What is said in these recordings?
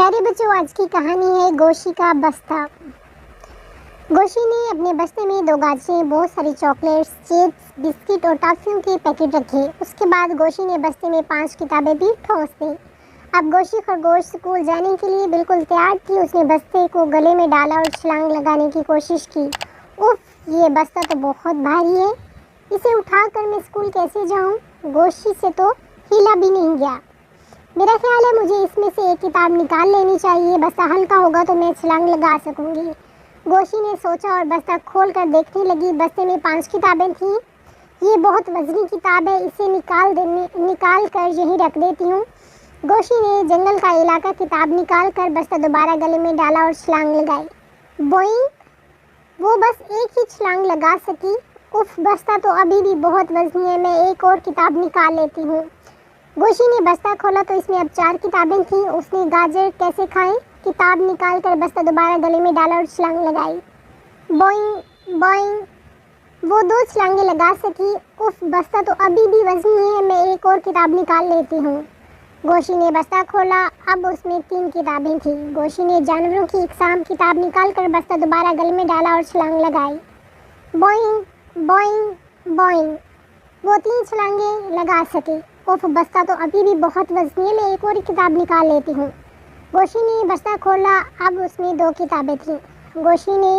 प्यारे बच्चों, आज की कहानी है गोशी का बस्ता। गोशी ने अपने बस्ते में 2 गाजरें, बहुत सारी चॉकलेट्स, चिप्स, बिस्किट और टॉफियों के पैकेट रखे। उसके बाद गोशी ने बस्ते में 5 किताबें भी ठोंस दी। अब गोशी खरगोश स्कूल जाने के लिए बिल्कुल तैयार थी। उसने बस्ते को गले में डाला और छलांग लगाने की कोशिश की। उफ, ये बस्ता तो बहुत भारी है। इसे उठाकर मैं स्कूल कैसे जाऊँ? गोशी से तो हिला भी नहीं गया। मेरा ख्याल है मुझे इसमें से एक किताब निकाल लेनी चाहिए। बस्ता हल्का होगा तो मैं छलांग लगा सकूंगी। गोशी ने सोचा और बस्ता खोलकर देखने लगी। बस्ते में 5 किताबें थीं। ये बहुत वजनी किताब है, इसे निकाल कर यहीं रख देती हूँ। गोशी ने जंगल का इलाका किताब निकाल कर बस्ता दोबारा गले में डाला और छलांग लगाई। बोइंग! वो बस एक ही छलांग लगा सकी। उफ, बस्ता तो अभी भी बहुत वजनी है। मैं एक और किताब निकाल लेती हूँ। गोशी ने बस्ता खोला तो इसमें अब 4 किताबें थीं। उसने गाजर कैसे खाएं किताब निकाल कर बस्ता दोबारा गले में डाला और छलांग लगाई। Boeing Boeing! वो 2 छलांगें लगा सकी। उफ, बस्ता तो अभी भी वजनी है। मैं एक और किताब निकाल लेती हूँ। गोशी ने बस्ता खोला। अब उसमें 3 किताबें थीं। गोशी ने जानवरों की इकसाम किताब निकाल कर बस्ता दोबारा गले में डाला और छलांग लगाई। Boeing Boeing Boeing! वो 3 छलांगें लगा सके। उफ, बस्ता तो अभी भी बहुत वजनी है। मैं एक और किताब निकाल लेती हूँ। गोशी ने बस्ता खोला। अब उसमें 2 किताबें थीं। गोशी ने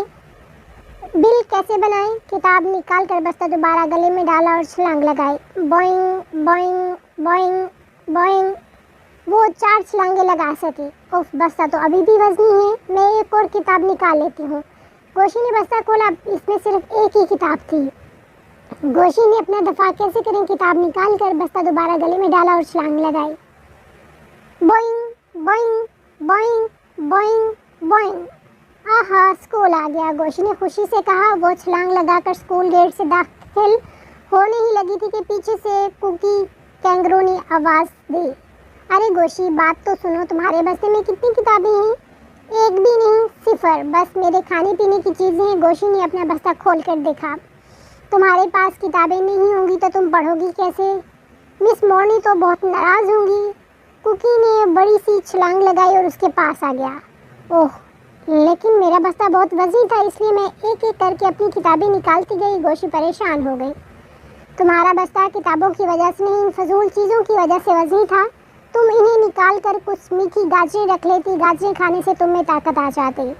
बिल कैसे बनाए किताब निकाल कर बस्ता दोबारा गले में डाला और छलांग लगाई। Boeing Boeing Boeing Boeing! वो 4 छलांगें लगा सके। उफ, बस्ता तो अभी भी वजनी है। मैं एक और किताब निकाल लेती हूँ। गोशी ने बस्ता खोला। इसमें सिर्फ एक ही किताब थी। गोशी ने अपना दफा कैसे करें किताब निकाल कर बस्ता दोबारा गले में डाला और छलांग लगाई। Boeing Boeing Boeing Boeing Boeing! आहा, स्कूल आ गया, गोशी ने खुशी से कहा। वो छलांग लगाकर स्कूल गेट से दाखिल होने ही लगी थी कि पीछे से कुकी कैंगरू ने आवाज़ दी। अरे गोशी, बात तो सुनो। तुम्हारे बस्ते में कितनी किताबें हैं? एक भी नहीं, 0। बस मेरे खाने पीने की चीज़ें हैं। गोशी ने अपना बस्ता खोल कर देखा। तुम्हारे पास किताबें नहीं होंगी तो तुम पढ़ोगी कैसे? मिस मॉर्नी तो बहुत नाराज़ होंगी। कुकी ने बड़ी सी छलांग लगाई और उसके पास आ गया। ओह, लेकिन मेरा बस्ता बहुत वज़नी था, इसलिए मैं एक एक करके अपनी किताबें निकालती गई। गोशी परेशान हो गई। तुम्हारा बस्ता किताबों की वजह से नहीं, इन फजूल चीज़ों की वजह से वज़नी था। तुम इन्हें निकाल कर कुछ मीठी गाजरें रख लेती। गाजरें खाने से तुम में ताकत आ जाती।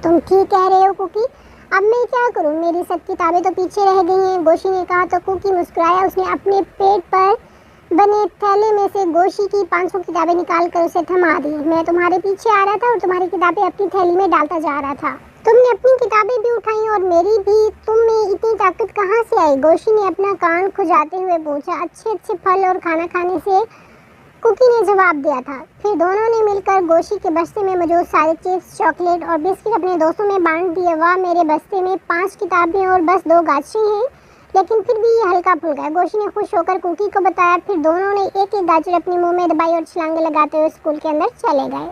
तुम ठीक कह रहे हो कुकी। अब मैं क्या करूं? मेरी सब किताबें तो पीछे रह गई हैं। गोशी ने कहा तो कुकी मुस्कुराया। उसने अपने पेट पर बने थैले में से गोशी की 500 किताबें निकालकर उसे थमा दी। मैं तुम्हारे पीछे आ रहा था और तुम्हारी किताबें अपनी थैली में डालता जा रहा था। तुमने अपनी किताबें भी उठाई और मेरी भी। तुम में इतनी ताकत कहाँ से आई? गोशी ने अपना कान खुजाते हुए पूछा। अच्छे अच्छे फल और खाना खाने से, कुकी ने जवाब दिया था। फिर दोनों ने मिलकर गोशी के बस्ते में मौजूद सारे चिप्स, चॉकलेट और बिस्किट अपने दोस्तों में बांट दिए। वाह, मेरे बस्ते में 5 किताबें और बस 2 गाजरें हैं, लेकिन फिर भी ये हल्का फुल्का है। गोशी ने खुश होकर कुकी को बताया। फिर दोनों ने एक एक गाजर अपने मुंह में दबाई और छलांगे लगाते हुए स्कूल के अंदर चले गए।